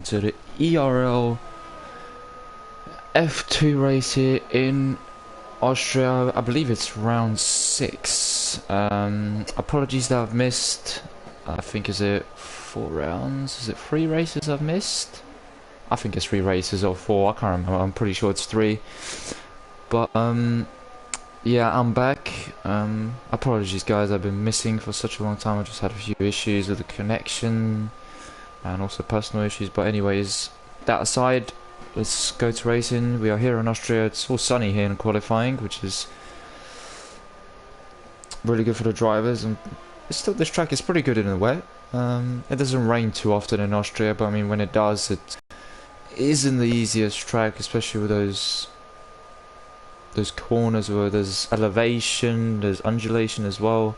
to the ERL F2 race here in Austria. I believe it's round 6. Apologies that I've missed, I think, is it 4 rounds? Is it 3 races I've missed? I think it's 3 races or 4, I can't remember, I'm pretty sure it's 3. But yeah, I'm back. Apologies guys, I've been missing for such a long time. I just had a few issues with the connection and also personal issues, but anyways, that aside, let's go to racing. We are here in Austria. It's all sunny here in qualifying, which is really good for the drivers, and still this track is pretty good in the wet. It doesn't rain too often in Austria, but I mean when it does, it isn't the easiest track, especially with those corners where there's elevation, there's undulation as well,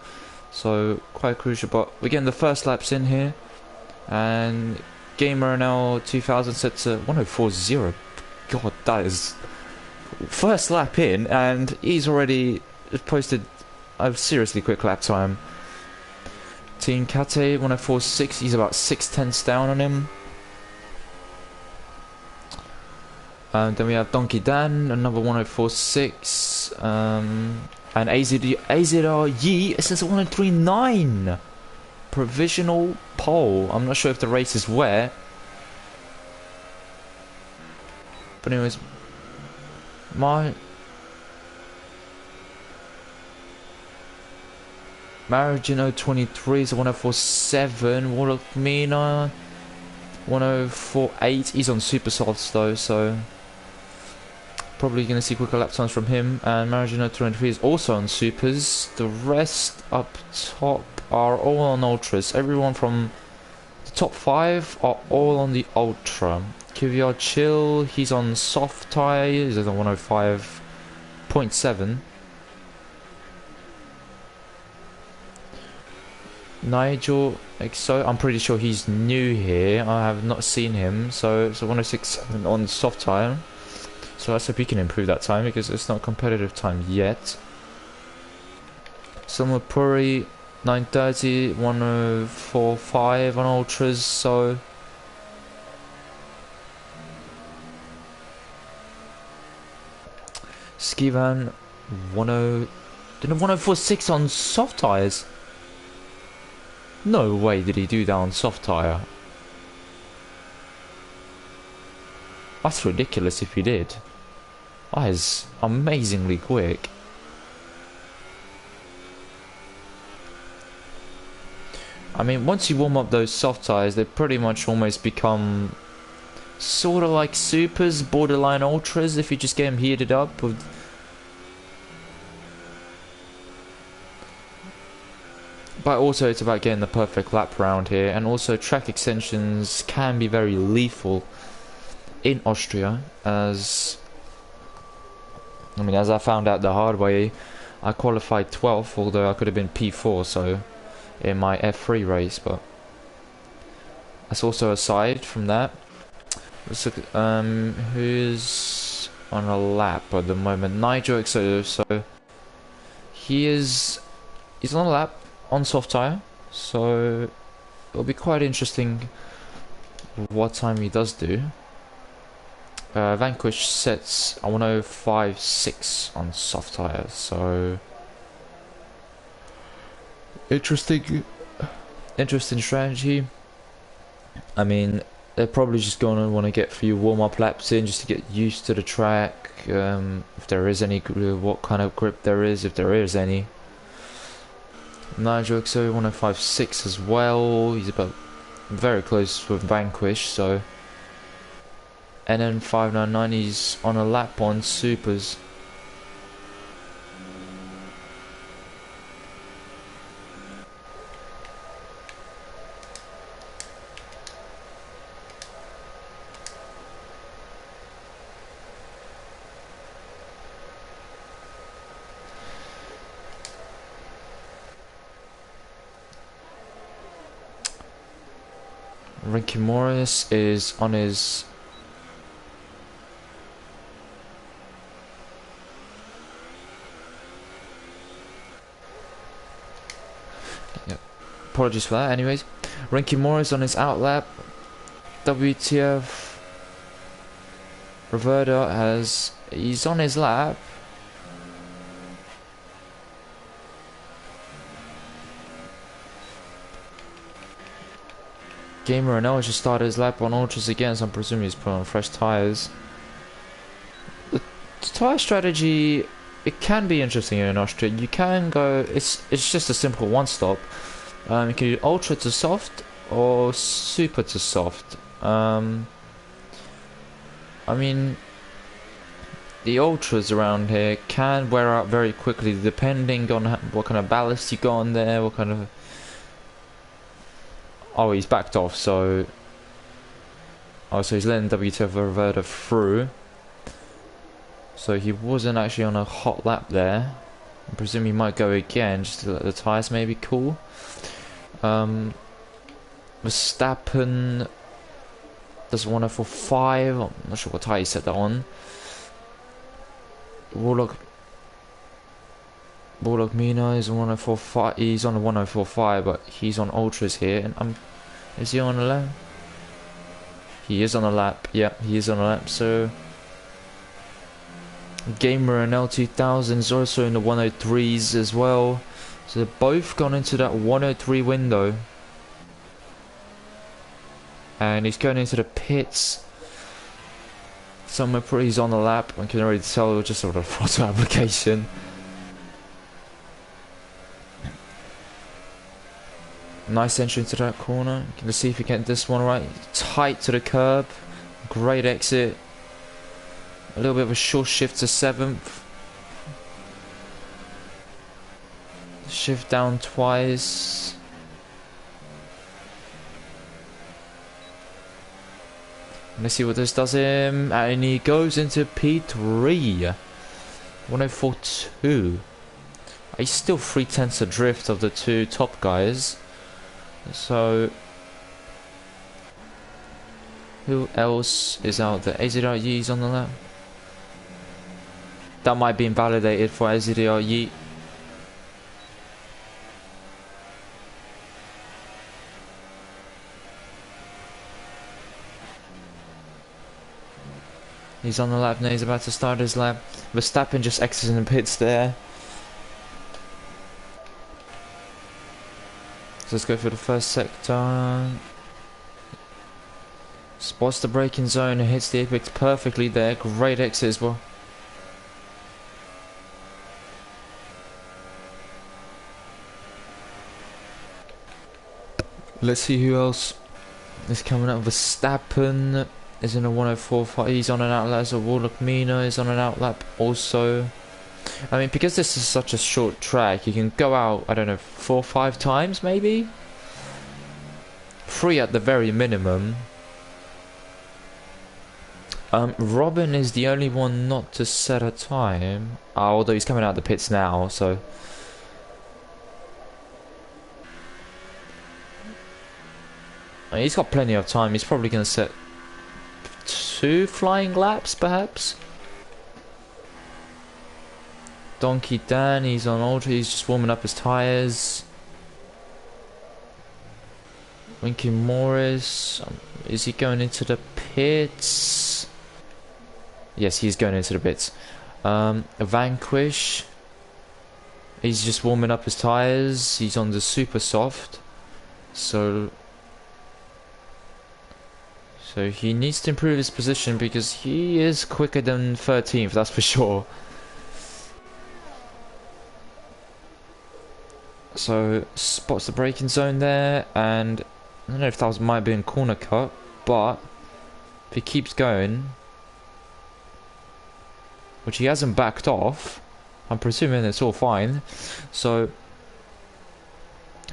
so quite crucial. But we're getting the first laps in here, and Gamer now 2000 sets a 104.0. God, that is first lap in, and he's already posted a seriously quick lap time. Team Kate 104.6. He's about 6/10 down on him. And then we have Donkey Dan, another 104.6. And AZR Yi, it says 103.9. Provisional pole. I'm not sure if the race is where. But anyways, Marigino 23 is a 104.7. Warlock Mina 104.8. He's on super softs though, so probably going to see quicker lap times from him. And Marigino 23 is also on supers. The rest up top are all on ultras. Everyone from the top 5 are all on the ultra. QVR Chill, he's on soft tyres, he's on 105.7. Nigel XO, I'm pretty sure he's new here. I have not seen him, so it's a 106.7 on soft tyre. So let's hope he can improve that time, because it's not competitive time yet. Summer Puri 930, 104.5 on ultras, so Skivan 104.6 on soft tyres. No way did he do that on soft tyre. That's ridiculous if he did. That is amazingly quick. I mean, once you warm up those soft tyres, they pretty much almost become sort of like supers, borderline ultras, if you just get them heated up with. But also it's about getting the perfect lap round here, and also track extensions can be very lethal in Austria, as I found out the hard way. I qualified 12th, although I could have been P4, so in my F3 race, but that's also aside from that. Let's look at who's on a lap at the moment. Nigel XO, so he's on a lap on soft tyre, so it'll be quite interesting what time he does do. Vanquish sets a 105.6 on soft tyre, so interesting strategy. I mean, they're probably just going to want to get a few warm-up laps in just to get used to the track, if there is any, what kind of grip there is, if there is any. Nigel XO 105.6 as well. He's about very close with Vanquish, so. And then 599, he's on a lap on supers. Ricky Morris is on his apologies for that. Anyways, Ricky Morris on his out lap. WTF. Roberto he's on his lap. Gamer Renell just started his lap on ultras again, so I'm presuming he's put on fresh tyres. The tyre strategy, it can be interesting in Austria. You can go, it's just a simple one stop. You can do ultra to soft or super to soft. I mean, the ultras around here can wear out very quickly depending on what kind of ballast you got on there, what kind of... Oh, he's backed off, so... Oh, so he's letting WTF Roberta through. So he wasn't actually on a hot lap there. I presume he might go again, just to let the tyres maybe cool. Verstappen does 104.5. I'm not sure what tyre he set that on. Warlock Mina is on 104.5. He's on a 104.5, but he's on ultras here. And is he on a lap? He is on a lap. Yeah, he is on a lap. So Gamer and L2000 is also in the 103s as well. So they've both gone into that 103 window. And he's going into the pits. Somewhere pretty, he's on the lap. I can already tell just sort of photo application. Nice entry into that corner. Let's see if we get this one right. Tight to the curb. Great exit. A little bit of a short shift to 7th. Shift down twice. Let's see what this does him. And he goes into P3. 104.2. He's still 3/10 adrift of the two top guys. So who else is out there? AZRE is on the lap. That might be invalidated for AZRE. He's on the lap now, he's about to start his lap. Verstappen just exiting the pits there. So let's go for the first sector. Spots the braking zone and hits the apex perfectly there. Great exit as well. Let's see who else is coming up. Verstappen is in a 104.5. He's on an outlap. So Warlock Mina is on an outlap also. I mean, because this is such a short track, you can go out, I don't know, 4 or 5 times maybe? 3 at the very minimum. Robin is the only one not to set a time. Although he's coming out of the pits now, so... I mean, he's got plenty of time. He's probably going to set 2 flying laps, perhaps? Donkey Dan, he's on ultra, he's just warming up his tyres. Winky Morris, is he going into the pits? Yes, he's going into the pits. Vanquish, he's just warming up his tyres, he's on the super soft. So he needs to improve his position because he is quicker than 13th, that's for sure. So spots the braking zone there, and I don't know if that might be in corner cut, but if he keeps going, which he hasn't backed off, I'm presuming it's all fine. So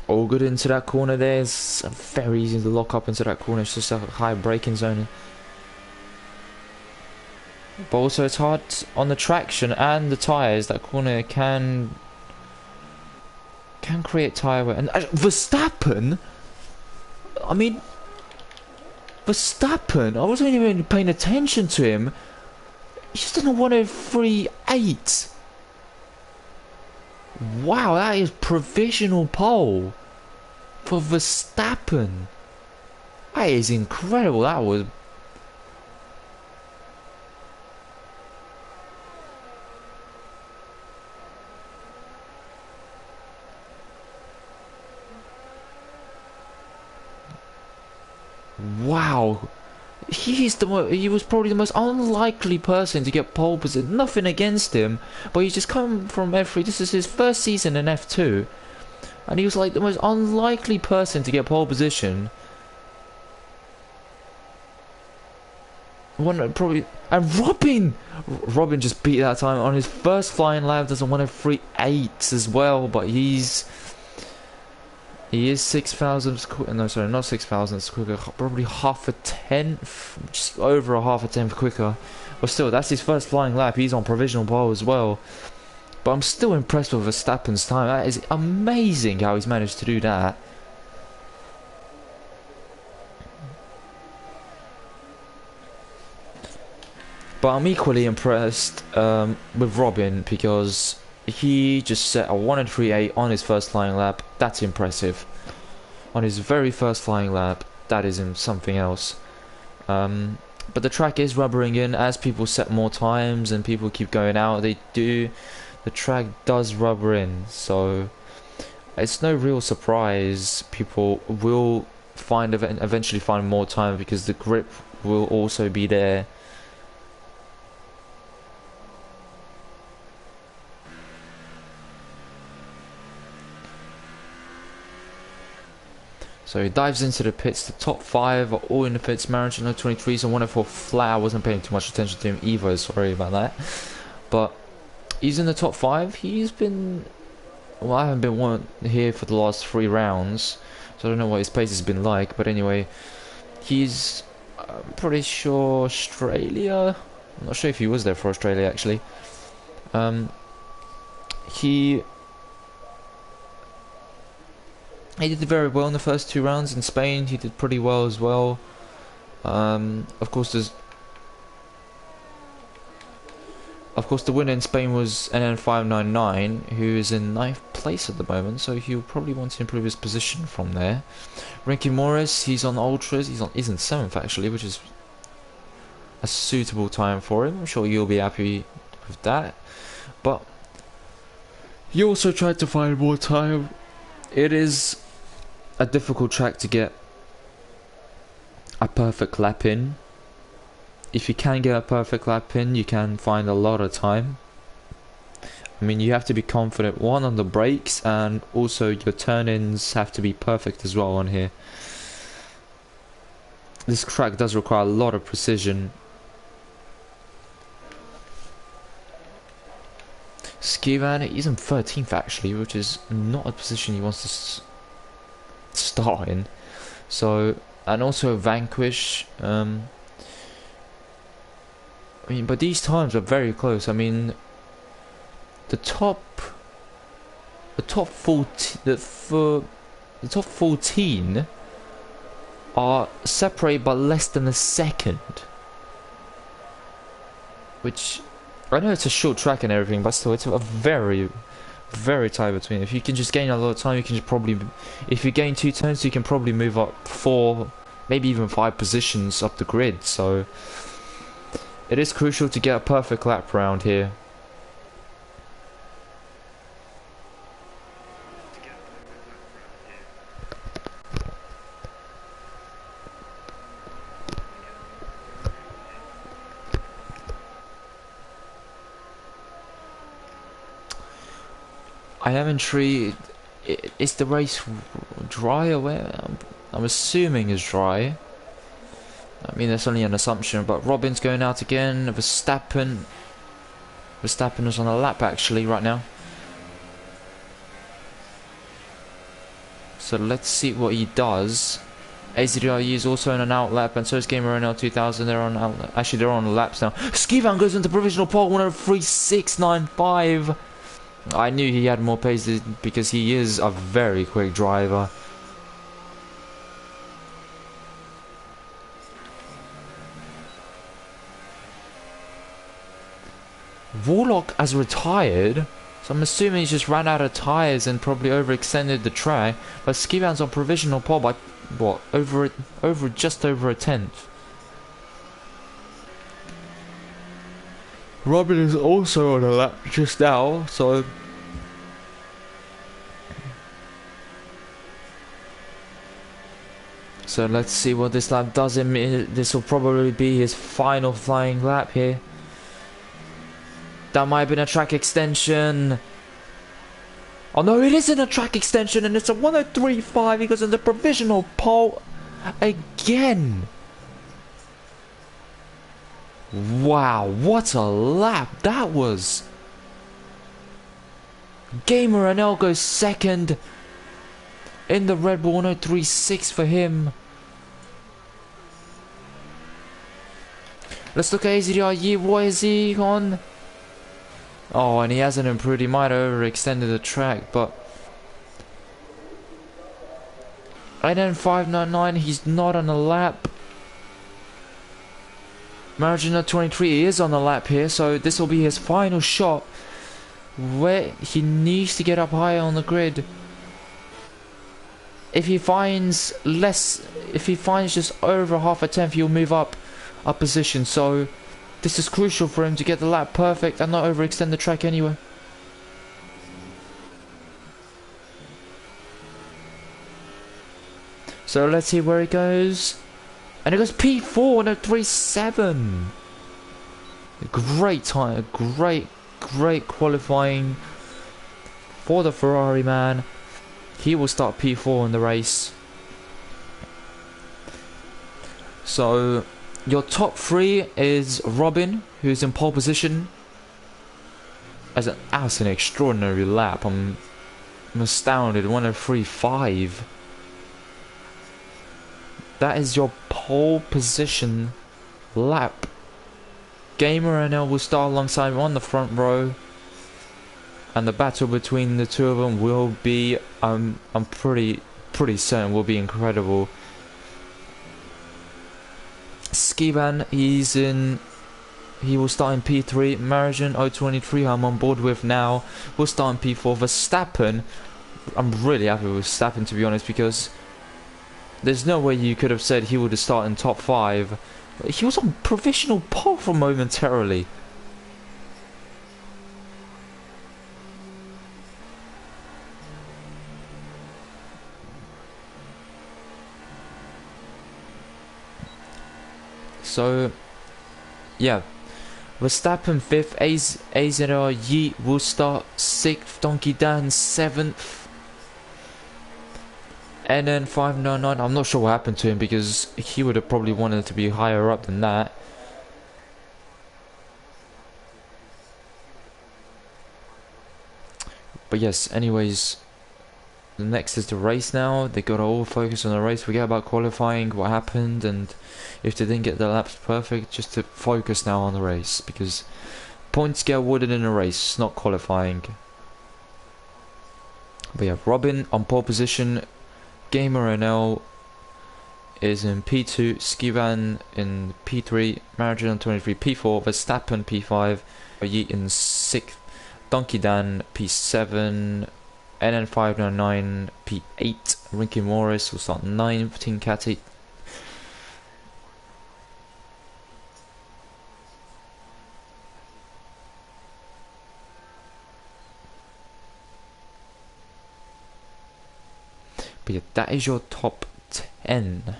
all good into that corner there. It's very easy to lock up into that corner. It's just a high braking zone. But also it's hard on the traction and the tyres. That corner can create tyre wear. And Verstappen, I mean, Verstappen, I wasn't even paying attention to him. He's done a 103.8. Wow, that is provisional pole for Verstappen. That is incredible. That was... Wow. He was probably the most unlikely person to get pole position. Nothing against him, but he's just come from F3. This is his first season in F2, and he was like the most unlikely person to get pole position. And Robin just beat that time on his first flying lap. Doesn't want a 3.8 as well, but he is 6,000. No, sorry, not 6,000 quicker. Probably half a tenth, just over a half a tenth quicker. But still, that's his first flying lap. He's on provisional pole as well. But I'm still impressed with Verstappen's time. That is amazing how he's managed to do that. But I'm equally impressed with Robin because he just set a 1:3.8 on his first flying lap. That's impressive. On his very first flying lap, that is something else. But the track is rubbering in as people set more times and people keep going out. The track does rubber in, so it's no real surprise people will eventually find more time because the grip will also be there. So he dives into the pits. The top 5 are all in the pits. Marangelo 23s and 104 flat. I wasn't paying too much attention to him either, sorry about that. But he's in the top 5. He's been... Well, I haven't been here for the last 3 rounds, so I don't know what his pace has been like. But anyway, he's... I'm pretty sure Australia... I'm not sure if he was there for Australia, actually. He did very well in the first 2 rounds. In Spain, he did pretty well as well. Of course, the winner in Spain was NN599, who is in 9th place at the moment, so he'll probably want to improve his position from there. Ricky Morris, he's on Ultras. He's in 7th actually, which is a suitable time for him. I'm sure you'll be happy with that. But he also tried to find more time. It is a difficult track to get a perfect lap in. If you can get a perfect lap in, you can find a lot of time. I mean, you have to be confident, one, on the brakes, and also your turn-ins have to be perfect as well on here. This track does require a lot of precision. Skivan, he's in 13th actually, which is not a position he wants to start in. So, and also Vanquish. I mean, but these times are very close. I mean, the top 14 are separated by less than a second, which I know it's a short track and everything, but still it's a very, very tight between. If you can just gain a lot of time, you can just probably, if you gain 2 turns, you can probably move up 4, maybe even 5 positions up the grid. So it is crucial to get a perfect lap round here. I am intrigued. Is the race dry or where? I'm assuming it's dry. I mean, that's only an assumption. But Robin's going out again. Verstappen is on a lap actually right now. So let's see what he does. AZDRE is also on an out lap, and so is Gamer NL 2000. They're on out. Actually, they're on laps now. Skivan goes into provisional pole. 1:03.695. I knew he had more pace because he is a very quick driver. Warlock has retired, so I'm assuming he just ran out of tyres and probably overextended the track. But Skivan's on provisional pole by what, just over a tenth. Robin is also on a lap just now, so let's see what this lap does. This will probably be his final flying lap here. That might have been a track extension. Oh no, it isn't a track extension, and it's a 103.5. He goes in the provisional pole again. Wow, what a lap that was. Gamer NL goes second in the Red Bull 103.6 for him. Let's look at AZDR. What is he on? Oh, and he hasn't improved. He might have overextended the track, but NN599, he's not on a lap. Margin 23, he is on the lap here, so this will be his final shot where he needs to get up higher on the grid. If he finds just over half a tenth, he'll move up a position. So this is crucial for him to get the lap perfect and not overextend the track anyway. So let's see where he goes. And it goes P4 and a 3.7. Great time, great qualifying for the Ferrari man. He will start P4 in the race. So your top three is Robin, who's in pole position. That's an extraordinary lap. I'm astounded. 103.5. That is your pole position lap. Gamer NL will start alongside him on the front row, and the battle between the two of them will be, I'm pretty certain, will be incredible. Skivan, he will start in P3. Marijan 023, I'm on board with now, will start in P4. Verstappen, I'm really happy with Verstappen, to be honest, because there's no way you could have said he would have started in top 5. He was on provisional pole for momentarily. So, yeah. Verstappen 5th, AZR Yeet will start 6th, Donkey Dan 7th. NN599, I'm not sure what happened to him because he would have probably wanted to be higher up than that. But yes, anyways, the next is the race now. They got to all focus on the race. Forget about qualifying, what happened, and if they didn't get the laps perfect, just to focus now on the race, because points get awarded in a race, not qualifying. But yeah, Robin on pole position. Gamer NL is in P2, Skivan in P3, Marijan 23 P4, Verstappen P5, Yeet in 6th, Donkey Dan P7, NN599 P8, Ricky Morris will start 9th, Team Catty. But yeah, that is your top 10.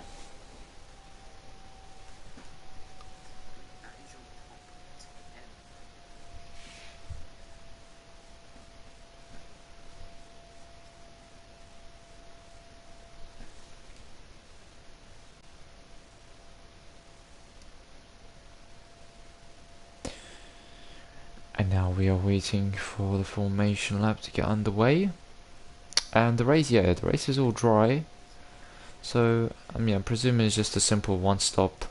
And now we are waiting for the formation lap to get underway. And the race is all dry. So, I mean, I'm presuming it's just a simple one stop.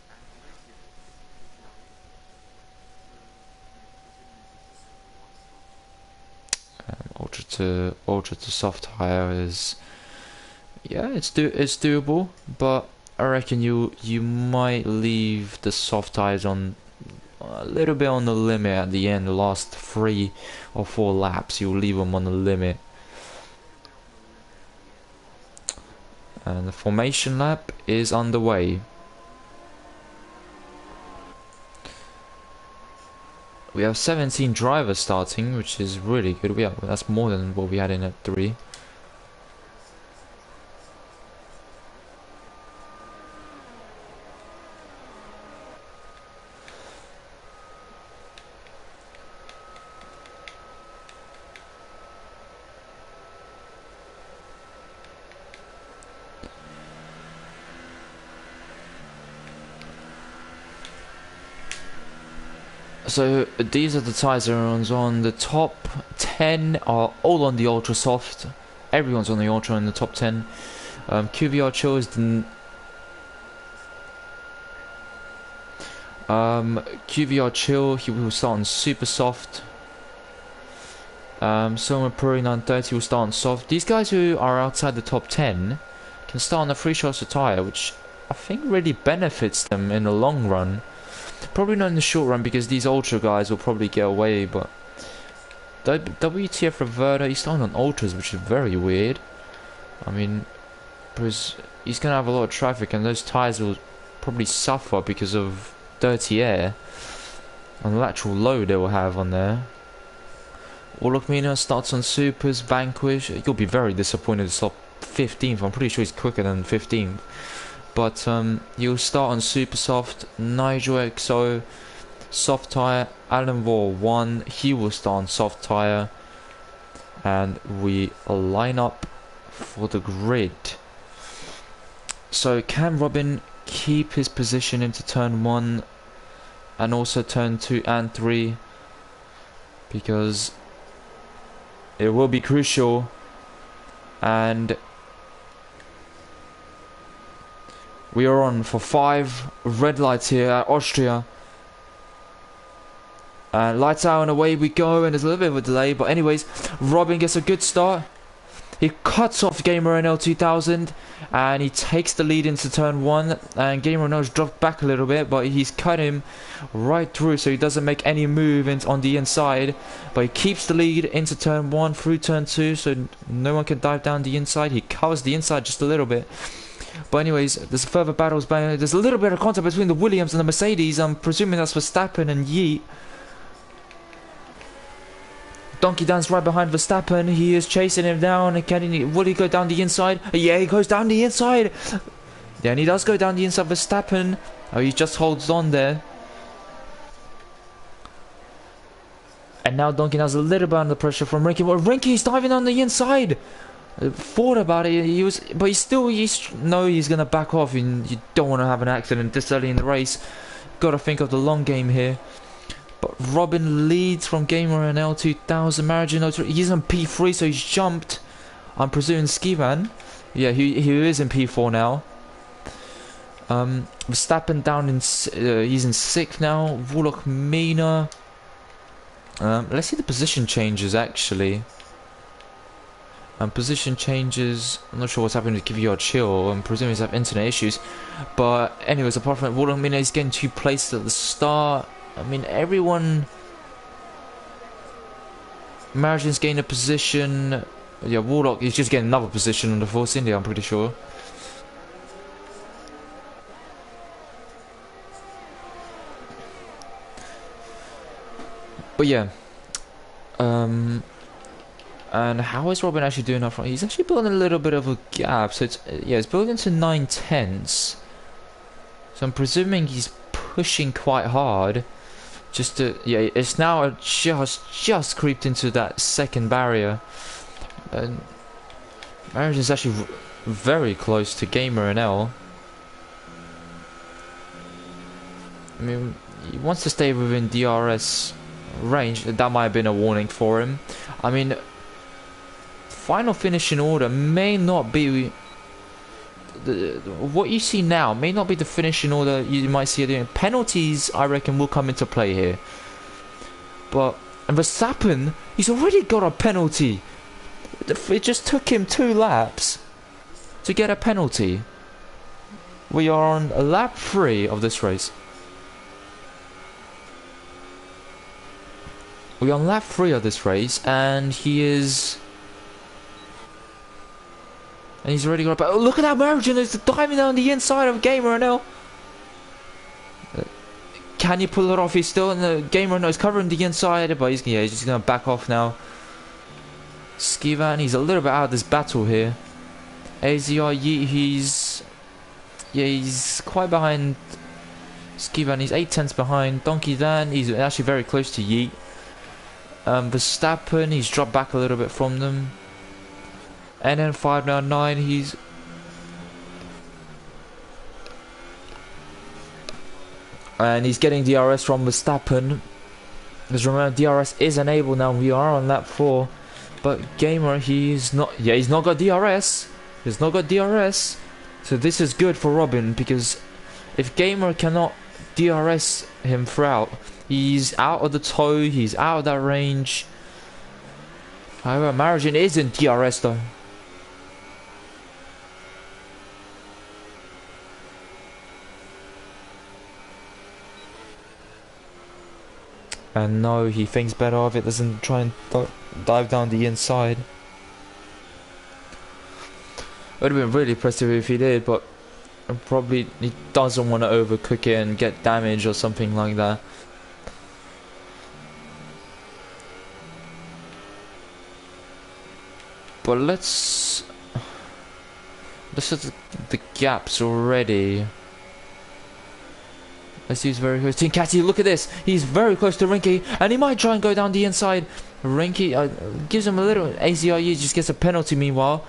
Ultra to soft tire is, yeah, it's doable, but I reckon you might leave the soft tires on a little bit on the limit at the end. The last 3 or 4 laps, you'll leave them on the limit. And the formation lap is underway. We have 17 drivers starting, which is really good. That's more than what we had in F3. So these are the tyres everyone's on. The top 10 are all on the ultra soft. Everyone's on the ultra in the top 10. QVR Chill is the QVR Chill. He will start on super soft. Soma Puri 930 will start on soft. These guys who are outside the top 10 can start on a free shots of tyre, which I think really benefits them in the long run. Probably not in the short run because these ultra guys will probably get away, but WTF Reverter, he's starting on ultras, which is very weird. I mean, because he's gonna have a lot of traffic and those tyres will probably suffer because of dirty air and the lateral load they will have on there. Orlok starts on supers, Vanquish. You'll be very disappointed to stop 15th. I'm pretty sure he's quicker than 15th. But you'll start on super soft. Nigel XO, soft tyre. Alan Vore 1, he will start on soft tyre. And we line up for the grid. So can Robin keep his position into turn 1 and also turn 2 and 3? Because it will be crucial. And we are on for 5 red lights here at Austria. Lights out and away we go, and there's a little bit of a delay, but anyways, Robin gets a good start. He cuts off Gamer NL 2000 and he takes the lead into turn 1, and Gamer NL's dropped back a little bit, but he's cut him right through so he doesn't make any move on the inside, but he keeps the lead into turn 1 through turn 2 so no one can dive down the inside. He covers the inside just a little bit. But anyways, there's further battles. There's a little bit of contact between the Williams and the Mercedes. I'm presuming that's Verstappen and Yeet. Donkey Dan's right behind Verstappen. He is chasing him down. Will he go down the inside? Yeah, he goes down the inside. Yeah, and he does go down the inside. Verstappen. Oh, he just holds on there. And now Donkey has a little bit under pressure from Rinky. Well, Rinky's diving on the inside. Thought about it, but he's gonna back off, and you don't want to have an accident this early in the race. Gotta think of the long game here. But Robin leads from Gamer NL 2000. He's on P3, so he's jumped. I'm presuming Skivan. Yeah, he is in P4 now. Verstappen down in he's in 6th now. Warlock Mina. Let's see the position changes actually. Position changes. I'm not sure what's happening with QVR Chill. I'm presuming he's have internet issues. But anyways, apart from that, Warlock Mina is getting 2 places at the start. I mean, everyone. Margin's gained a position. Yeah, Warlock is just getting another position on the Force India, I'm pretty sure. But yeah. And how is Robin actually doing up front? He's actually building a little bit of a gap. So it's it's building to 9/10. So I'm presuming he's pushing quite hard. Just to it's now just creeped into that second barrier. And Marriage is actually very close to Gamer NL. I mean, he wants to stay within DRS range. That might have been a warning for him. I mean, final finishing order may not be what you see now. May not be the finishing order you might see doing. Penalties, I reckon, will come into play here. But and Verstappen, he's already got a penalty. It just took him 2 laps to get a penalty. We are on lap 3 of this race. We're on lap 3 of this race, and he is And he's already got a... Oh, look at that margin! There's diving down the inside of Gamer now. Can you pull it off? He's still in the... Gamer now. He's covering the inside, but he's just going to back off now. Skivan, he's a little bit out of this battle here. AZR Yeet, he's quite behind Skivan. He's 8/10 behind. Donkey Dan, he's actually very close to Yeet. Verstappen, he's dropped back a little bit from them. NN599, he's... And he's getting DRS from Verstappen. Because remember, DRS is enabled now. We are on lap 4. But Gamer, he's not... Yeah, he's not got DRS. He's not got DRS. So this is good for Robin. Because if Gamer cannot DRS him throughout, he's out of the toe. He's out of that range. However, Marigin is in DRS though. And no, he thinks better of it, doesn't try and dive down the inside. It would have been really impressive if he did, but probably he doesn't want to overcook it and get damage or something like that. But let's look at the gaps already. Let's use very close. Team Catty, look at this. He's very close to Rinky, and he might try and go down the inside. Rinky gives him a little. ACRU just gets a penalty meanwhile.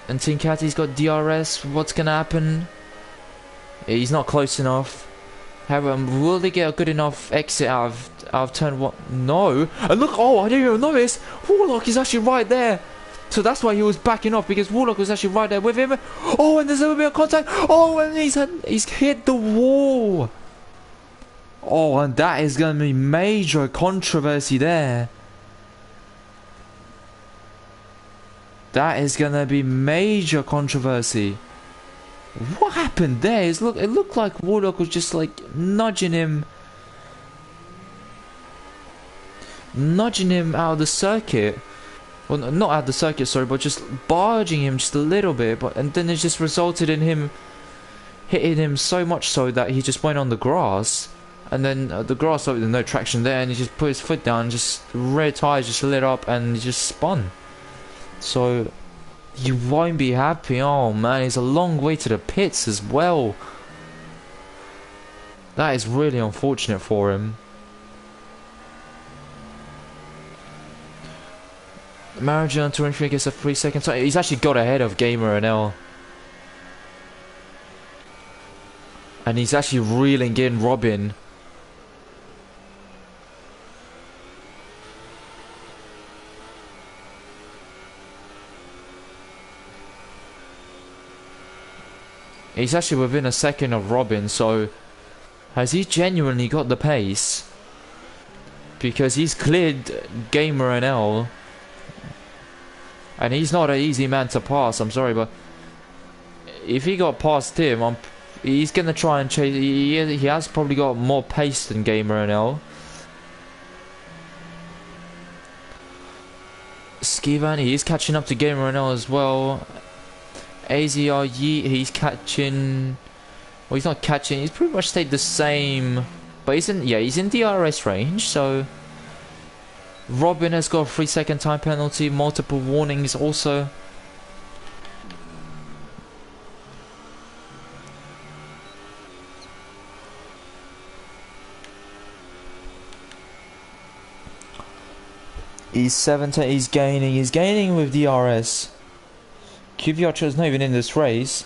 And Team Catty's got DRS. What's going to happen? He's not close enough. However, will they get a good enough exit out of turn 1? No. And look, oh, I didn't even notice. Warlock is actually right there. So that's why he was backing off, because Warlock was actually right there with him. Oh, and there's a little bit of contact. Oh, and he's hit the wall. Oh, and that is going to be major controversy there. That is going to be major controversy. What happened there? It looked like Warlock was just like nudging him out of the circuit. Well, not out of the circuit, sorry, but just barging him just a little bit. And then it just resulted in him hitting him so much so that he just went on the grass. And then the grass, there's no traction there, and he just put his foot down, just rear tires just lit up, and he just spun. So you won't be happy. Oh man, it's a long way to the pits as well. That is really unfortunate for him. Marigin on 23 gets a 3 second time. He's actually got ahead of Gamer and L. And he's actually reeling in Robin. He's actually within a second of Robin, so has he genuinely got the pace? Because he's cleared Gamer and L. And he's not an easy man to pass, I'm sorry, but if he got past him, he's going to try and chase. He has probably got more pace than Gamer and L. Skivan, he is catching up to Gamer and L as well. AZR Yeet, he's catching. Well, he's not catching. He's pretty much stayed the same, but he's in DRS range. So Robin has got a 3 second time penalty, multiple warnings also. He's 17. He's gaining with DRS. QVR is not even in this race.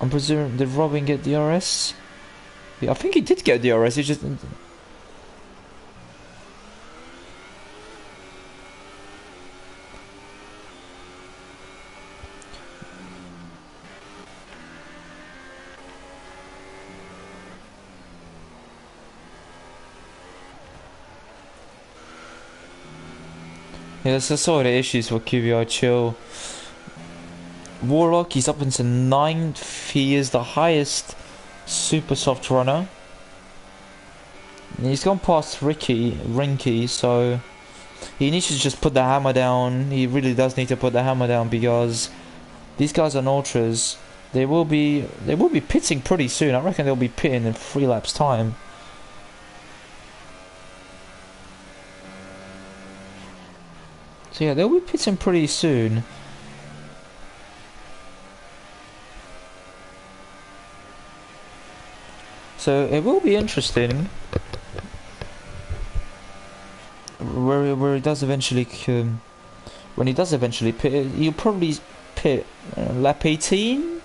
I'm presuming, did Robin get DRS? Yeah, I think he did get DRS, he just... Yeah, that's the sort of issues for QVR Chill. Warlock, he's up into 9th. He is the highest super soft runner. He's gone past Rinky, so he needs to just put the hammer down. He really does need to put the hammer down because these guys are ultras. They will be pitting pretty soon. I reckon they'll be pitting in 3 laps time. So yeah, they'll be pitting pretty soon. So it will be interesting where he does eventually when he does eventually pit. He'll probably pit lap 18,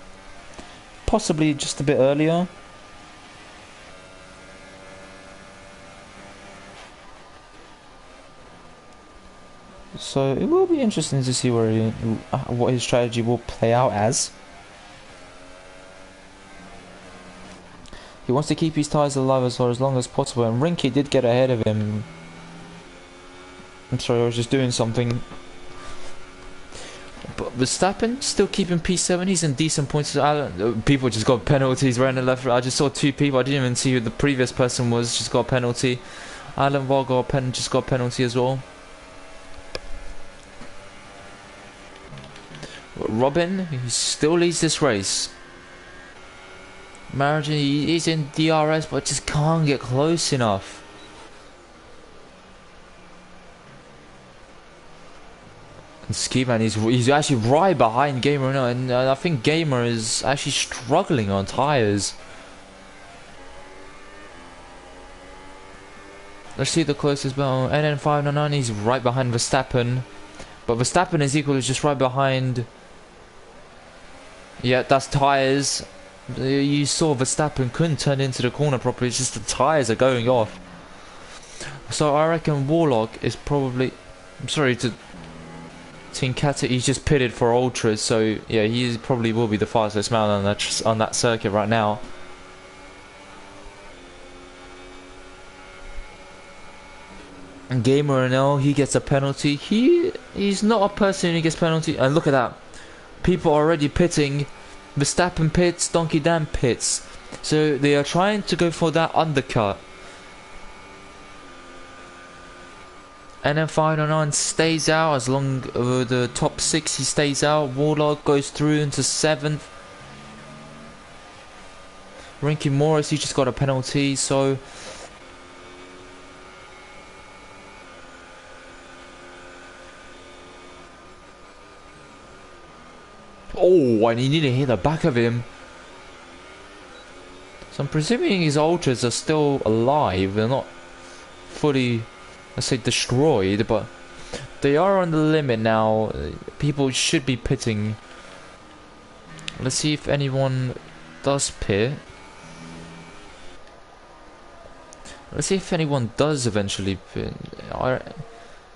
possibly just a bit earlier. So it will be interesting to see where what his strategy will play out as. He wants to keep his tyres alive as far as long as possible, and Rinky did get ahead of him. I'm sorry, I was just doing something. But Verstappen still keeping P7. He's in decent points. People just got penalties right and left. I just saw 2 people. I didn't even see who the previous person was. Just got a penalty. Alan Val just got a penalty as well. Robin, he still leads this race. Margin, he's in DRS, but just can't get close enough. And Skiman, he's actually right behind Gamer now, and I think Gamer is actually struggling on tyres. Let's see the closest battle. NN599, he's right behind Verstappen, but Verstappen is equally just right behind. Yeah, that's tyres. You saw Verstappen couldn't turn into the corner properly, it's just the tyres are going off. So I reckon Warlock is probably... I'm sorry to Tinkata, he's just pitted for ultras, so yeah, he probably will be the fastest man on that circuit right now. And Gamer NL, he gets a penalty. He's not a person who gets penalty, and look at that. People are already pitting. Verstappen pits, Donkey Dan pits. So they are trying to go for that undercut. And then 509 stays out as long as the top 6 he stays out. Warlock goes through into 7th. Rinky Morris, he just got a penalty, so... Oh, and he nearly hit the back of him. So I'm presuming his ultras are still alive. They're not fully, let's say, destroyed, but they are on the limit now. People should be pitting. Let's see if anyone does pit. Let's see if anyone does eventually pit. Are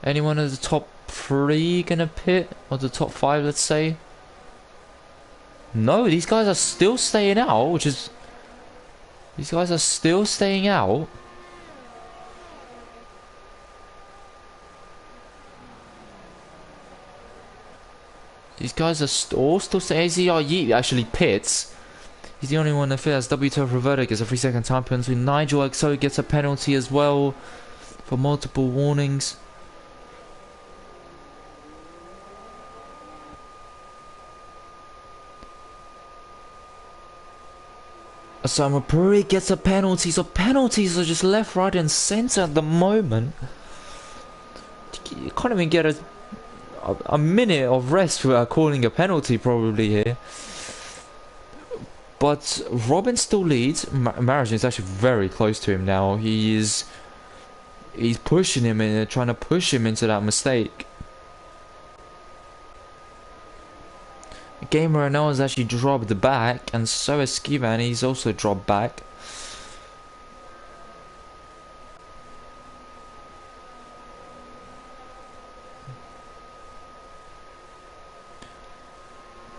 anyone of the top 3 gonna pit? Or the top 5, let's say? No, these guys are still staying out, which is... These guys are still staying out. These guys are all still staying. AZR Yeet actually pits. He's the only one that fits. WTF Roberto gets a 3-second time penalty. Nigel XO gets a penalty as well for multiple warnings. Osama Puri gets a penalty, so penalties are just left, right and centre at the moment. You can't even get a minute of rest without calling a penalty probably here. But Robin still leads. Maragin is actually very close to him now. He's pushing him and trying to push him into that mistake. Gamer NL has actually dropped back, and so has Skivan, he's also dropped back.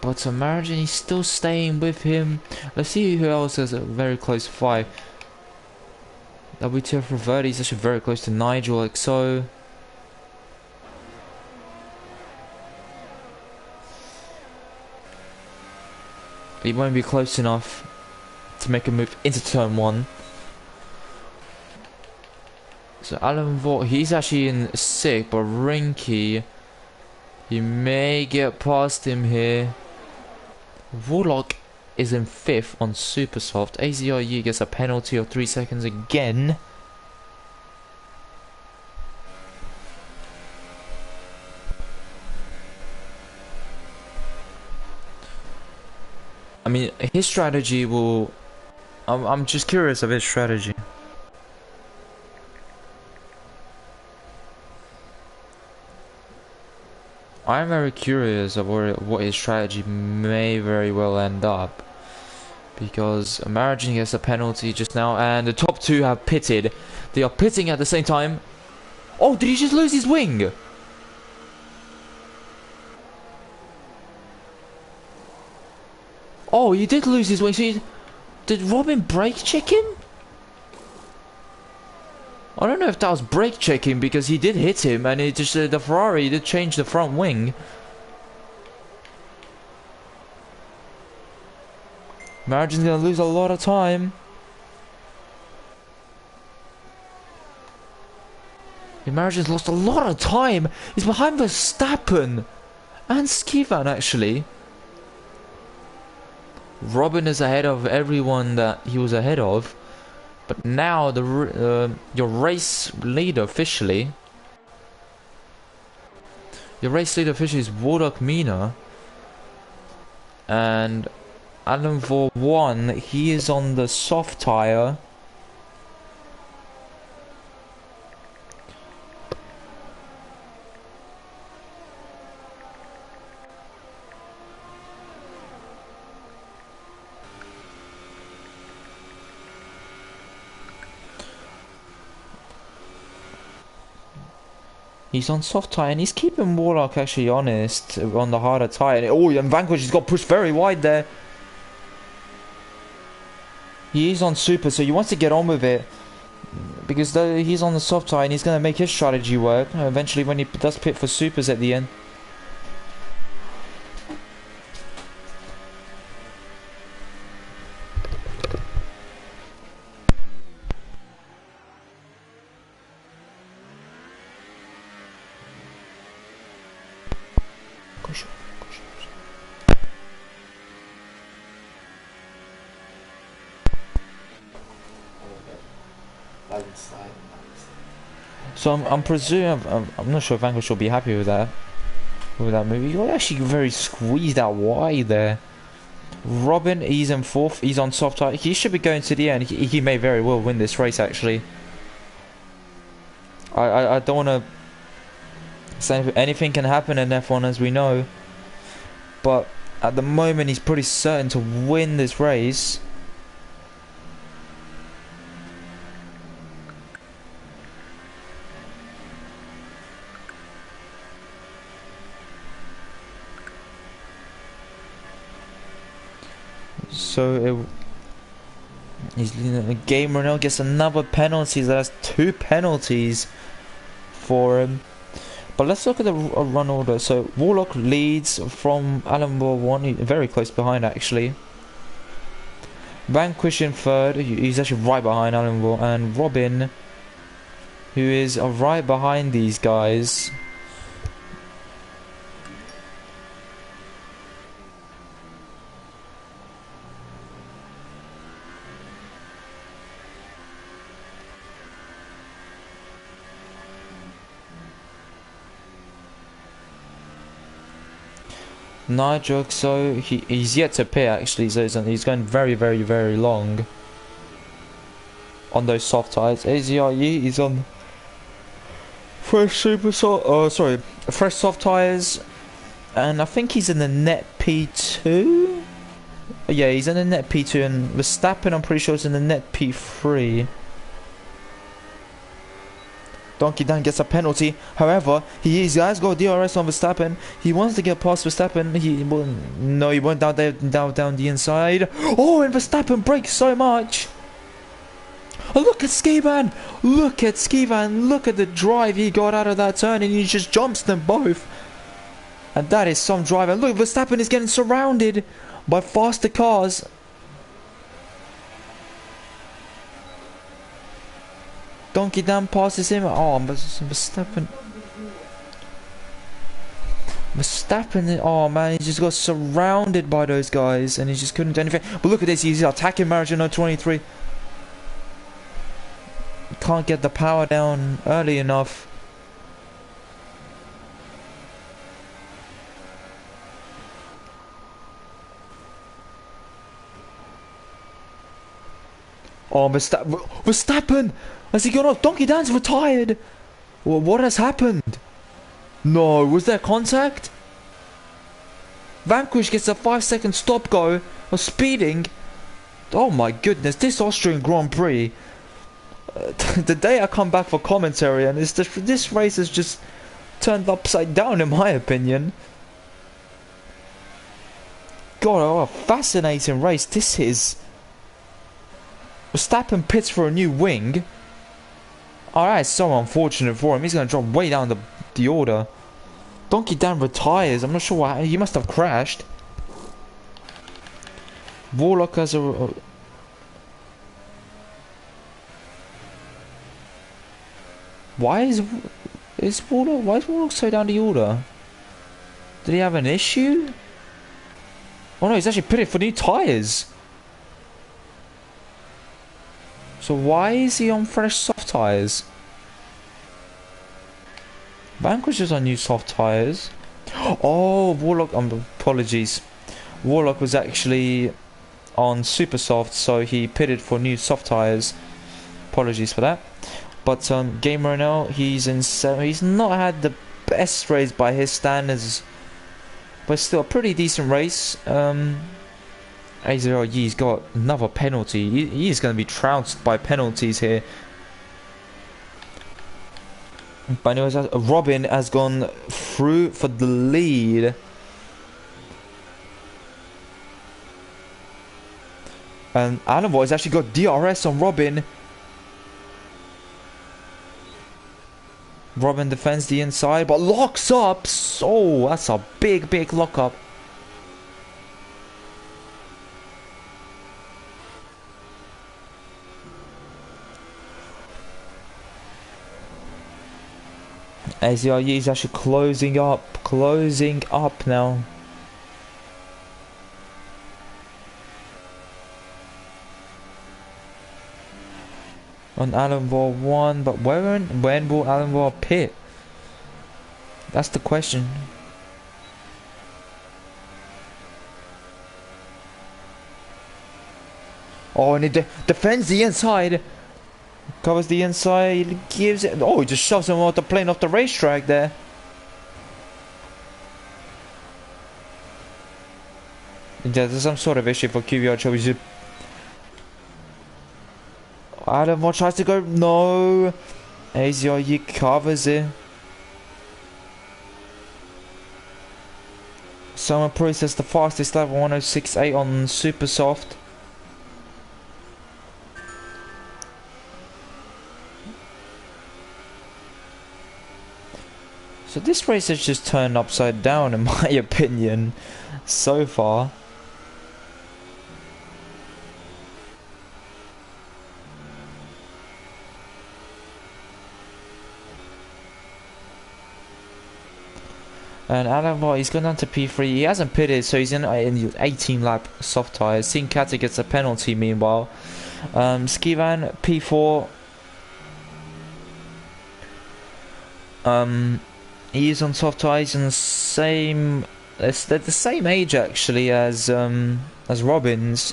But Maragin, he's still staying with him. Let's see who else has a very close 5. WTF Revert, he's actually very close to Nigel XO. He won't be close enough to make a move into turn 1. So Alan Vaught, he's actually in sick, but Rinky, he may get past him here. Warlock is in 5th on super soft. AZRU gets a penalty of 3 seconds again. I mean, his strategy will... I'm just curious of his strategy. I'm very curious of what his strategy may very well end up. Because Maragin gets a penalty just now, and the top two have pitted. They are pitting at the same time. Oh, did he just lose his wing? Oh, he did lose his wing. So did Robin brake check him? I don't know if that was brake checking, because he did hit him, and it just the Ferrari did change the front wing. Maragin's gonna lose a lot of time. Maragin's lost a lot of time. He's behind Verstappen and Skivan actually. Robin is ahead of everyone that he was ahead of. But now your race leader officially. Your race leader officially is Warlock Mina. And Alan for 1, he is on the soft tyre. He's on soft tyre and he's keeping Warlock actually honest on the harder tyre. Oh, and Vanquish has got pushed very wide there. He is on super, so he wants to get on with it. Because he's on the soft tyre and he's going to make his strategy work. Eventually when he does pit for supers at the end. So I'm presuming I'm not sure if Vanquish will be happy with that move. He got actually very squeezed out wide there. Robin, he's in 4th. He's on soft tyre. He should be going to the end. He may very well win this race actually. I don't want to say anything can happen in F1 as we know, but at the moment he's pretty certain to win this race. So he's Game Renell gets another penalty. That's 2 penalties for him. But let's look at the run order. So Warlock leads from Alan Moore 1, very close behind actually. Vanquish in 3rd. He's actually right behind Alan Moore, and Robin, who is right behind these guys. Nigel, so he's yet to pit actually, so he's going very long on those soft tyres. AZRE is on fresh fresh soft tyres, and I think he's in the net P2. Yeah, he's in the net P2, and Verstappen I'm pretty sure is in the net P3. Donkey Dan gets a penalty. However, he has got DRS on Verstappen. He wants to get past Verstappen. He went down there, down the inside. Oh, and Verstappen brakes so much. Oh, look at Skivan. Look at Skivan. Look at the drive he got out of that turn, and he just jumps them both. And that is some drive. And look, Verstappen is getting surrounded by faster cars. Donkey Dan passes him. Oh, Verstappen, oh man, he just got surrounded by those guys and he just couldn't do anything. But look at this, he's attacking Maranello 23. Can't get the power down early enough. Oh, Verstappen! Has he gone off? Donkey Dan's retired! Well, what has happened? No, was there contact? Vanquish gets a 5-second stop go of speeding. Oh my goodness, this Austrian Grand Prix. The day I come back for commentary and this race has just turned upside down in my opinion. God, what a fascinating race this is. Verstappen pits for a new wing. Alright, so unfortunate for him. He's going to drop way down the order. Donkey Dan retires. I'm not sure why. He must have crashed. Warlock has a... Why is Warlock so down the order? Did he have an issue? Oh no, he's actually pitted for new tyres. So why is he on fresh soft tyres? Vanquish is on new soft tyres. Oh, Warlock, apologies. Warlock was actually on super soft, so he pitted for new soft tyres. Apologies for that. But Gamer now, he's in 7. He's not had the best race by his standards, but still a pretty decent race. He's got another penalty. He's going to be trounced by penalties here. But anyways, Robin has gone through for the lead. And Animal has actually got DRS on Robin. Robin defends the inside, but locks up. Oh, that's a big lock up. AZRE is actually closing up now. On Alan Ball 1, but when will Alan Ball pit? That's the question. Oh, and it defends the inside. Covers the inside, gives it. Oh, he just shoves him off the plane off the racetrack there. Yeah, there's some sort of issue for QVR. Adam Moore tries to go. No. AZRE covers it. Summer Pro says the fastest lap 106.8 on super soft. So this race has just turned upside down in my opinion so far. And Alan, he's gone down to P3. He hasn't pitted, so he's in 18 lap soft tyres. Seeing Kata gets a penalty meanwhile. Skivan P4. He is on soft tyres and the same. They're the same age actually as Robbins.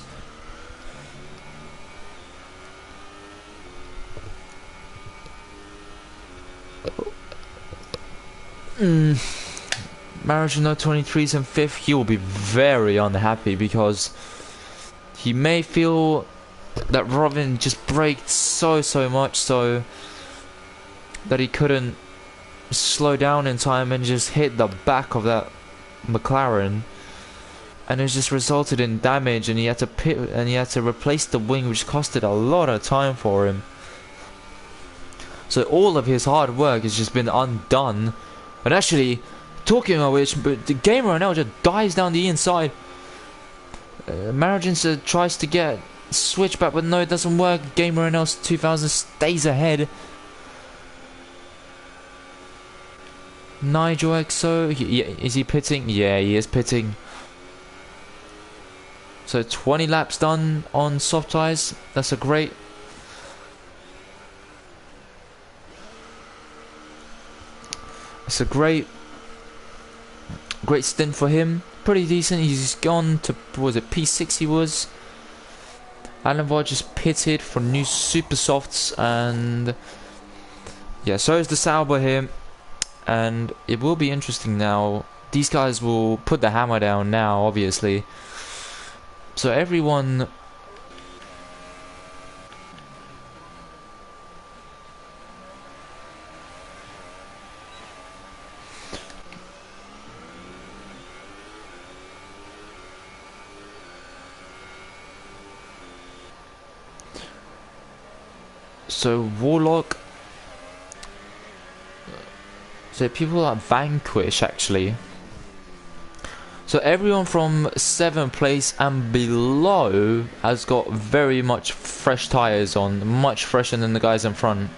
Maragino 23's in 5th. He will be very unhappy because he may feel that Robin just braked so much so that he couldn't slow down in time and just hit the back of that McLaren, and it just resulted in damage, and he had to pit and he had to replace the wing, which costed a lot of time for him. So all of his hard work has just been undone. And actually, talking about which, but the gamer now just dives down the inside. Maragin tries to get switchback, but no, it doesn't work. Gamer NL 2000 stays ahead. Nigel XO, is he pitting? Yeah, he is pitting. So 20 laps done on soft tyres. That's a great... It's a great stint for him. Pretty decent. He's gone to, what was it, P6 he was. Alan Vard just pitted for new super softs, and yeah, so is the Sauber here, and it will be interesting now. These guys will put the hammer down now, obviously. So everyone... So Warlock... So people like Vanquish, actually. So everyone from 7th place and below has got very much fresh tyres on. Much fresher than the guys in front.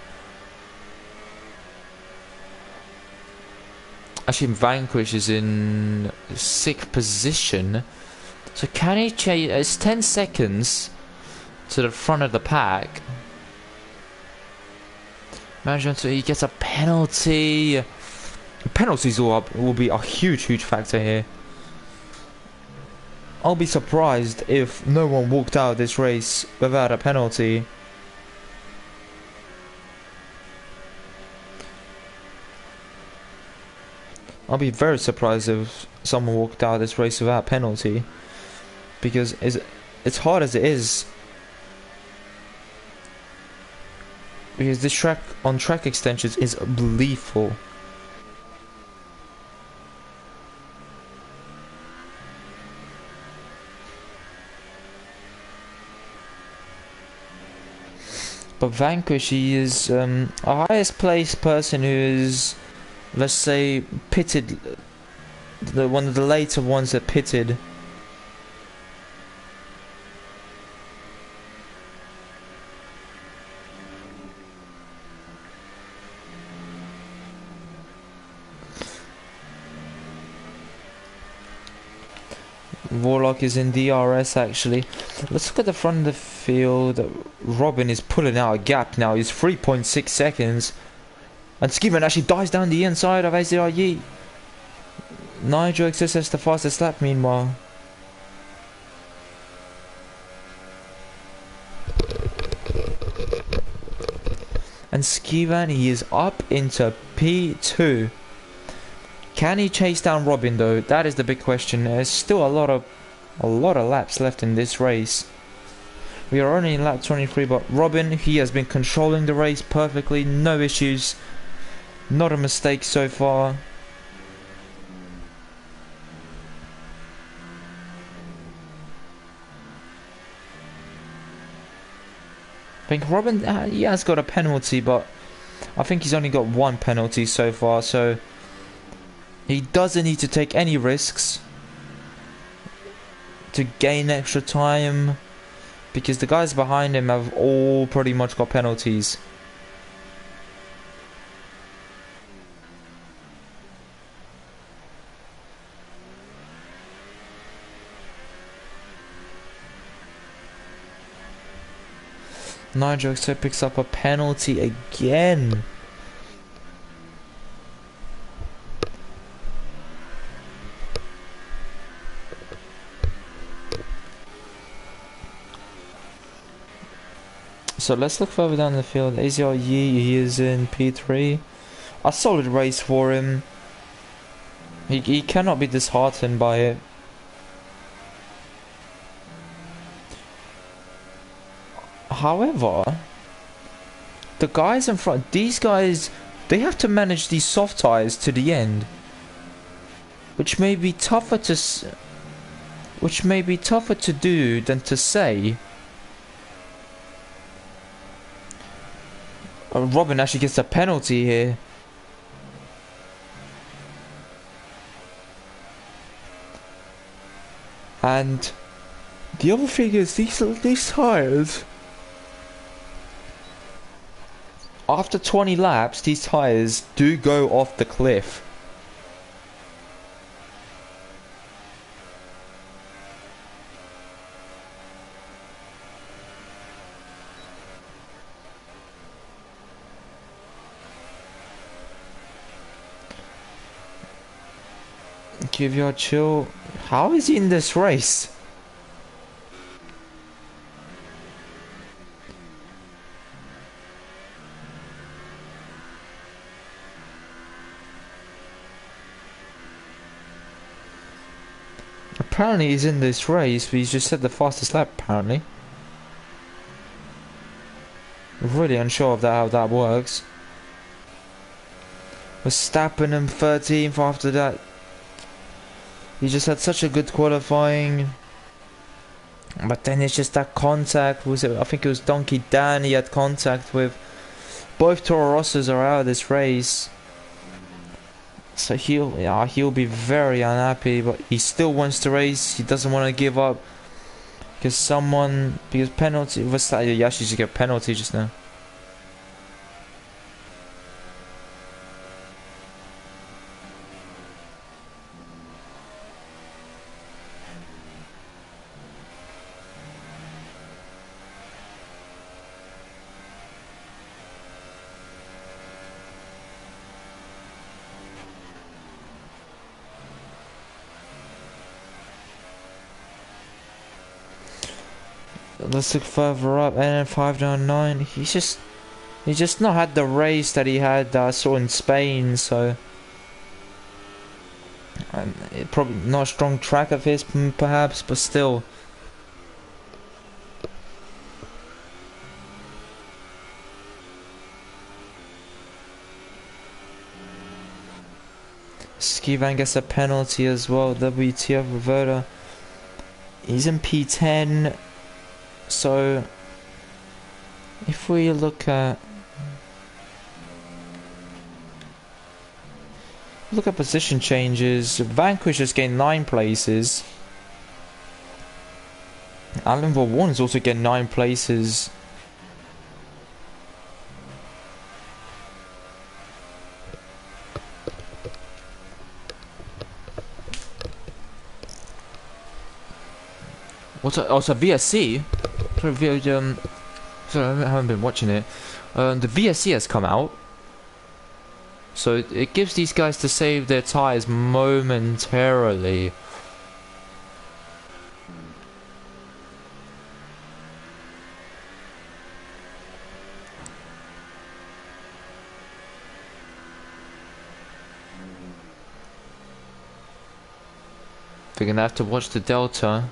Actually, Vanquish is in 6th position. So can he change? It's 10 seconds to the front of the pack. Imagine so he gets a penalty. Penalties will be a huge factor here. I'll be surprised if no one walked out of this race without a penalty. I'll be very surprised if someone walked out of this race without a penalty, because it's hard as it is. Because this track on track extensions is lethal. But Vanquish, he is a highest placed person who is, let's say, pitted, one of the later ones that pitted. Warlock is in DRS actually. Let's look at the front of the field. Robin is pulling out a gap now. He's 3.6 seconds. And Skiven actually dies down the inside of AZRE. Nigel XS has the fastest lap meanwhile. And Skivan, he is up into P2. Can he chase down Robin though? That is the big question. There's still a lot of laps left in this race. We are only in lap 23, but Robin, he has been controlling the race perfectly, no issues, not a mistake so far. I think Robin, he has got a penalty, but I think he's only got one penalty so far, so he doesn't need to take any risks to gain extra time, because the guys behind him have all pretty much got penalties. Nigel XO picks up a penalty again. So let's look further down the field. AZR Yi, he is in P3. A solid race for him. He cannot be disheartened by it. However, the guys in front, these guys, they have to manage these soft tyres to the end, which may be tougher to do than to say. Robin actually gets a penalty here. And the other thing is, these tyres, after 20 laps, these tyres do go off the cliff. Give your chill. How is he in this race? Apparently he's in this race, but he's just set the fastest lap, apparently. Really unsure of that, how that works. Verstappen in 13th after that. He just had such a good qualifying. But then it's just that contact. Was it? I think it was Donkey Dan he had contact with. Both Toro Rossos are out of this race. So he'll be very unhappy, but he still wants to race. He doesn't want to give up because penalty was that he actually should get penalty just now. Let's look further up, and then 599. He's just not had the race that he had that I saw in Spain, so probably not a strong track of his, perhaps, but still. Skivan gets a penalty as well. WTF Roberta. He's in P10. So, if we look at position changes, Vanquish has gained 9 places. Alan Vaughan has also gained 9 places. What's also VSC? Sorry, I haven't been watching it. The VSC has come out, so it gives these guys to save their tires momentarily. We're gonna have to watch the Delta.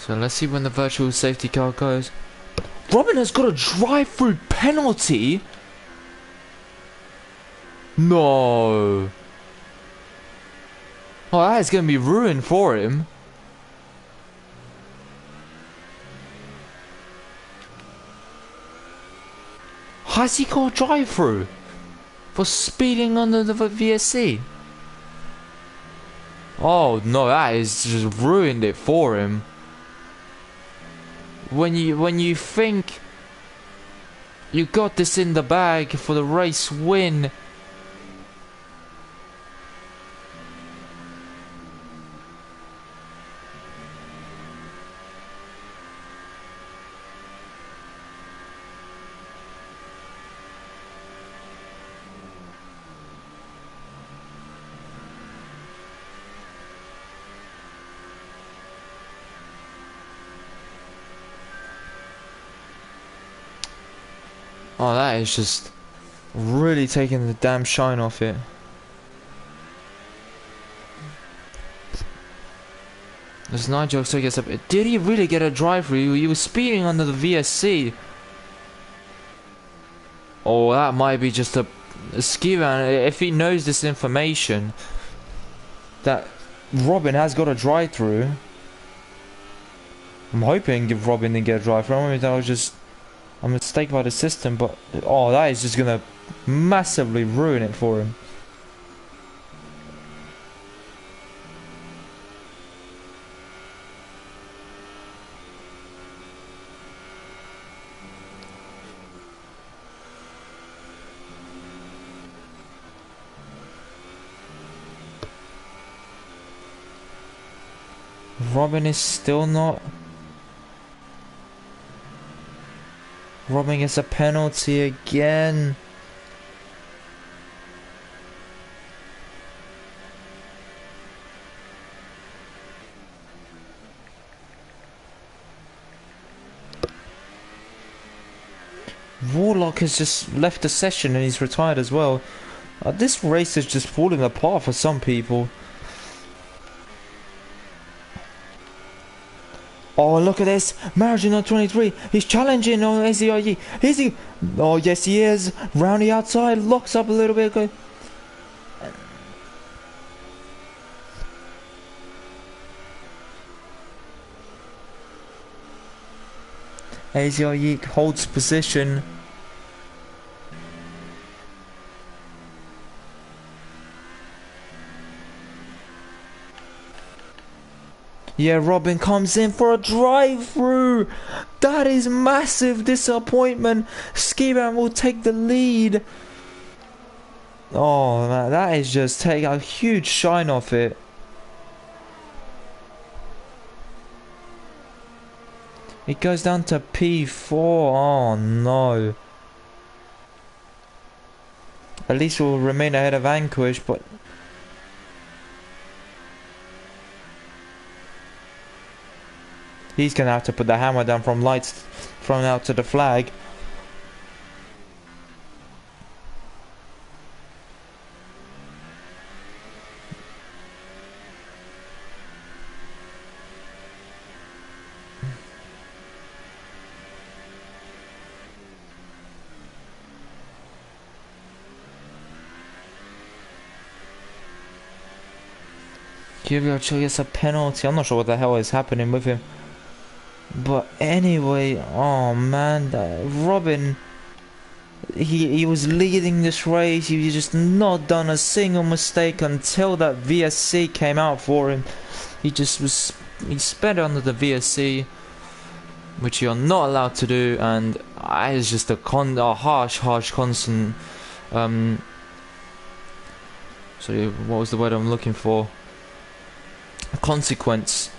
So let's see when the virtual safety car goes. Robin has got a drive-through penalty? No. Oh, that is going to be ruined for him. Has he got a drive-through for speeding under the VSC? Oh no, that has just ruined it for him. When you think you got this in the bag for the race win, oh, that is just really taking the damn shine off it. There's Nigel, so he gets up. Did he really get a drive-through? He was speeding under the VSC. Oh, that might be just a ski round. If he knows this information, that Robin has got a drive-through. I'm hoping if Robin didn't get a drive-through. I mean, that was just a mistake by the system, but oh, that is just gonna massively ruin it for him. Robin is still not. Robin gets a penalty again. Warlock has just left the session and he's retired as well. This race is just falling apart for some people. Oh, look at this. Margin on 23. He's challenging on AZRE. Is he? Oh, yes, he is. Round the outside. Locks up a little bit. AZRE holds position. Yeah, Robin comes in for a drive-through. That is massive disappointment. Skiban will take the lead. Oh, man, that is just taking a huge shine off it. It goes down to P4. Oh, no. At least we'll remain ahead of Vanquish, but... he's gonna have to put the hammer down from lights thrown out to the flag. Kvyat gets a penalty. I'm not sure what the hell is happening with him. But anyway, oh man, Robin, he was leading this race. He just not done a single mistake until that VSC came out for him. He sped under the VSC, which you're not allowed to do, and it's just a harsh constant. Sorry, what was the word I'm looking for? A consequence.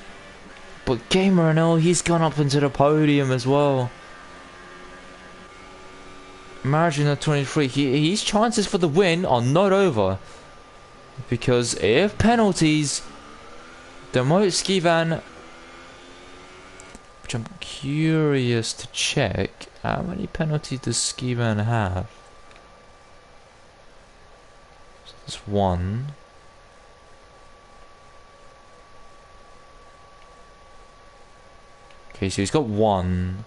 But Gamer and all, he's gone up into the podium as well. Margin of 23. His chances for the win are not over. Because if penalties demote Skivan, which I'm curious to check, how many penalties does Skivan have? So there's one. Okay, so he's got one.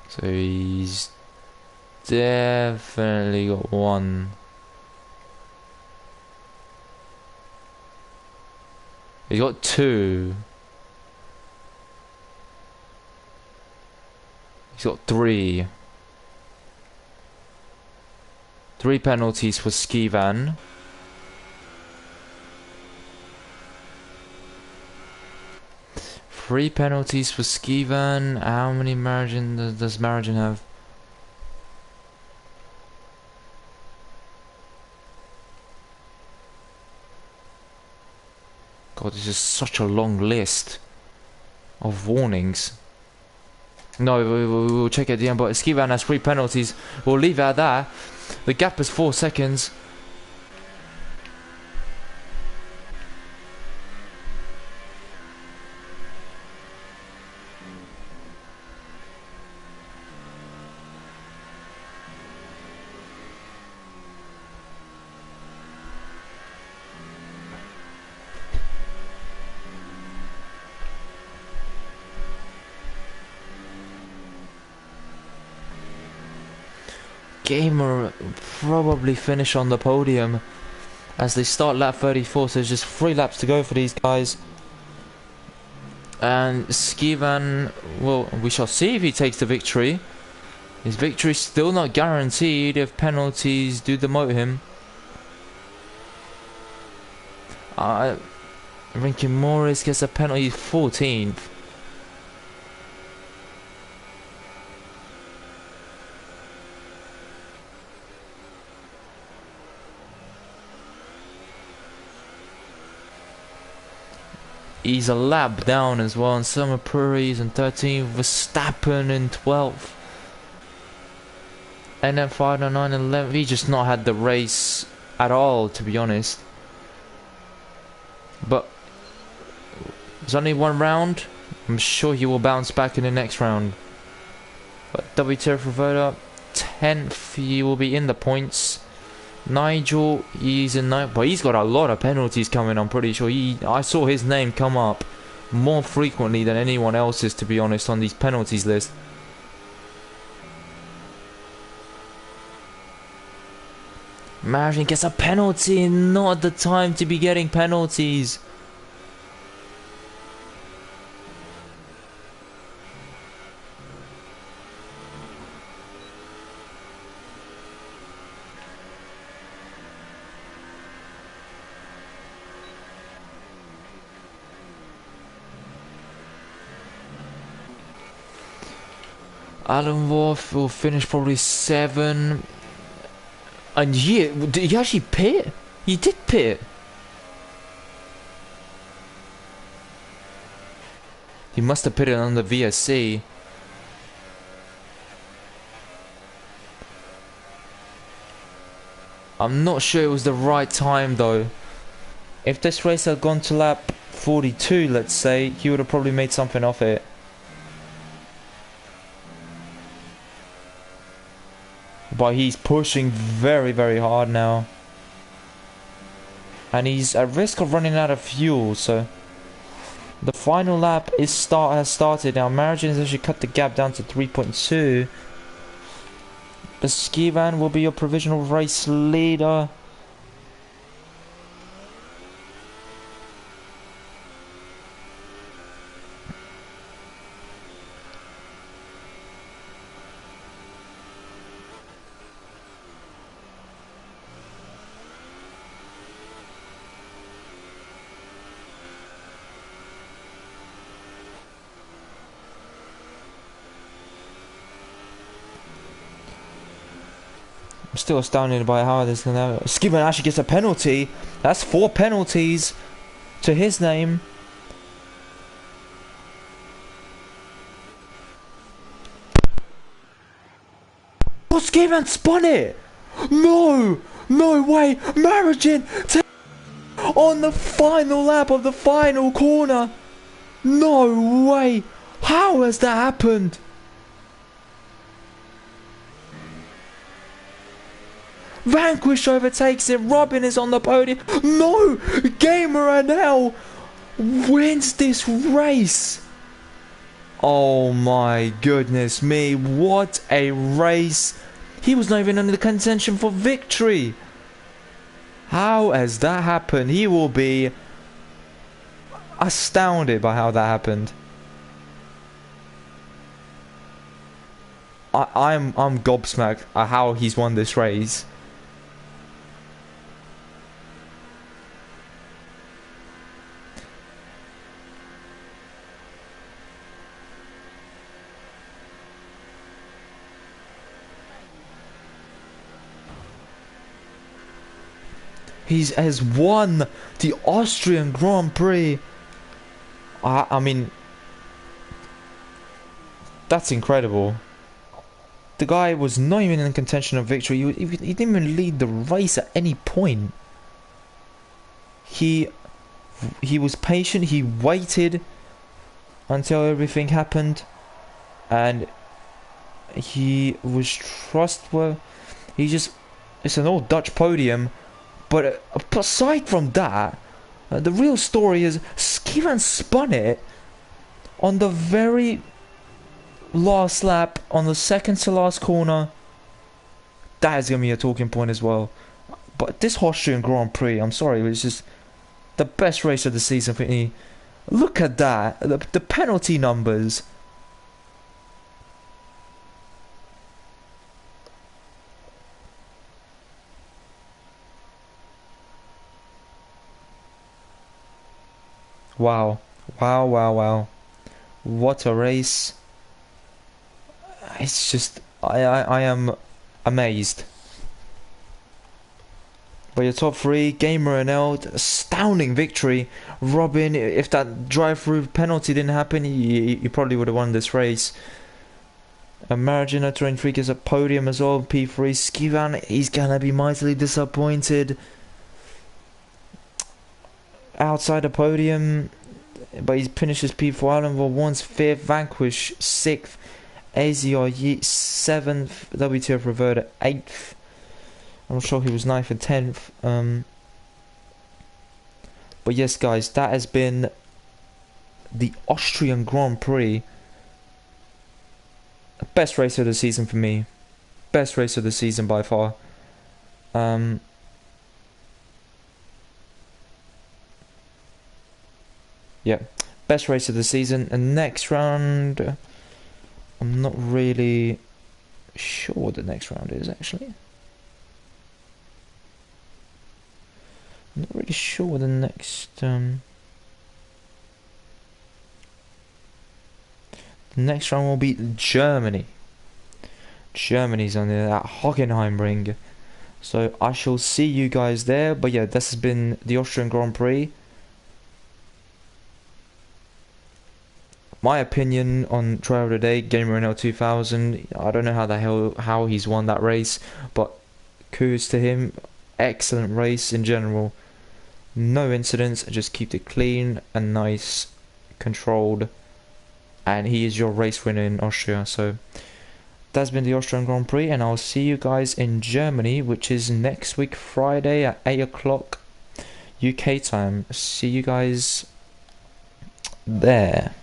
So he's definitely got one. He's got two. He's got three. Three penalties for Skivan. Three penalties for Skivan. How many margin does Margin have? God, this is such a long list of warnings. No, we'll check at the end, but Skivan has 3 penalties. We'll leave it at that. The gap is 4 seconds. Gamer probably finish on the podium as they start lap 34, so there's just 3 laps to go for these guys. And Skivan, well, we shall see if he takes the victory. His victory is still not guaranteed if penalties do demote him. Rinkin Morris gets a penalty 14th. he's a lap down as well, and Summer Prairie is in 13th, Verstappen in 12th. And then 509 and 11th. He just not had the race at all, to be honest. But there's only one round. I'm sure he will bounce back in the next round. But WTF Roberta, 10th, he will be in the points. Nigel, he's in 9th, but he's got a lot of penalties coming, I'm pretty sure. I saw his name come up more frequently than anyone else's, to be honest, on these penalties list. Martin gets a penalty, not the time to be getting penalties. Alan Wolf will finish probably 7. And yeah, did he actually pit? He did pit. He must have pitted on the VSC. I'm not sure it was the right time though. If this race had gone to lap 42, let's say, he would have probably made something of it. But he's pushing very, very hard now. And he's at risk of running out of fuel, so... The final lap has started. Now Margin has actually cut the gap down to 3.2. The ski van will be your provisional race leader. I'm still astounded by how this can happen. Skiban actually gets a penalty. That's 4 penalties to his name. Oh, Skiban spun it! No! No way! Marigin on the final lap of the final corner! No way! How has that happened? Vanquish overtakes it. Robin is on the podium. No! Gamer NL wins this race. Oh my goodness me. What a race. He was not even under the contention for victory. How has that happened? He will be astounded by how that happened. I'm gobsmacked at how he's won this race. He has won the Austrian Grand Prix. I mean, that's incredible. The guy was not even in contention of victory. He didn't even lead the race at any point. He was patient. He waited until everything happened, and he was trustworthy. It's an old Dutch podium. But aside from that, the real story is Skivan spun it on the very last lap, on the second to last corner. That is going to be a talking point as well. But this Austrian Grand Prix, I'm sorry, it was just the best race of the season for me. Look at that, the penalty numbers. Wow. Wow, wow, wow. What a race. It's just... I am amazed. But your top three, Gamer and Eld, astounding victory. Robin, if that drive-through penalty didn't happen, he probably would have won this race. Margina 23 gets a podium as well. P3, Skivan, he's gonna be mightily disappointed. Outside the podium, but he finishes P4. Island War 1's 5th, Vanquish 6th, AZR Yeet 7th, WTF Reverter 8th. I'm not sure he was 9th and 10th. But yes, guys, that has been the Austrian Grand Prix. Best race of the season for me. Best race of the season by far. Yeah, best race of the season. And next round, I'm not really sure what the next round is actually. I'm not really sure what the next the next round will be Germany. Germany's on there at Hockenheim ring. So I shall see you guys there. But yeah, this has been the Austrian Grand Prix. My opinion on Driver of the Day, Gamer NL 2000. I don't know how he's won that race, but kudos to him. Excellent race in general. No incidents, just keep it clean and nice, controlled, and he is your race winner in Austria. So that's been the Austrian Grand Prix, and I'll see you guys in Germany, which is next week Friday at 8 o'clock UK time. See you guys there.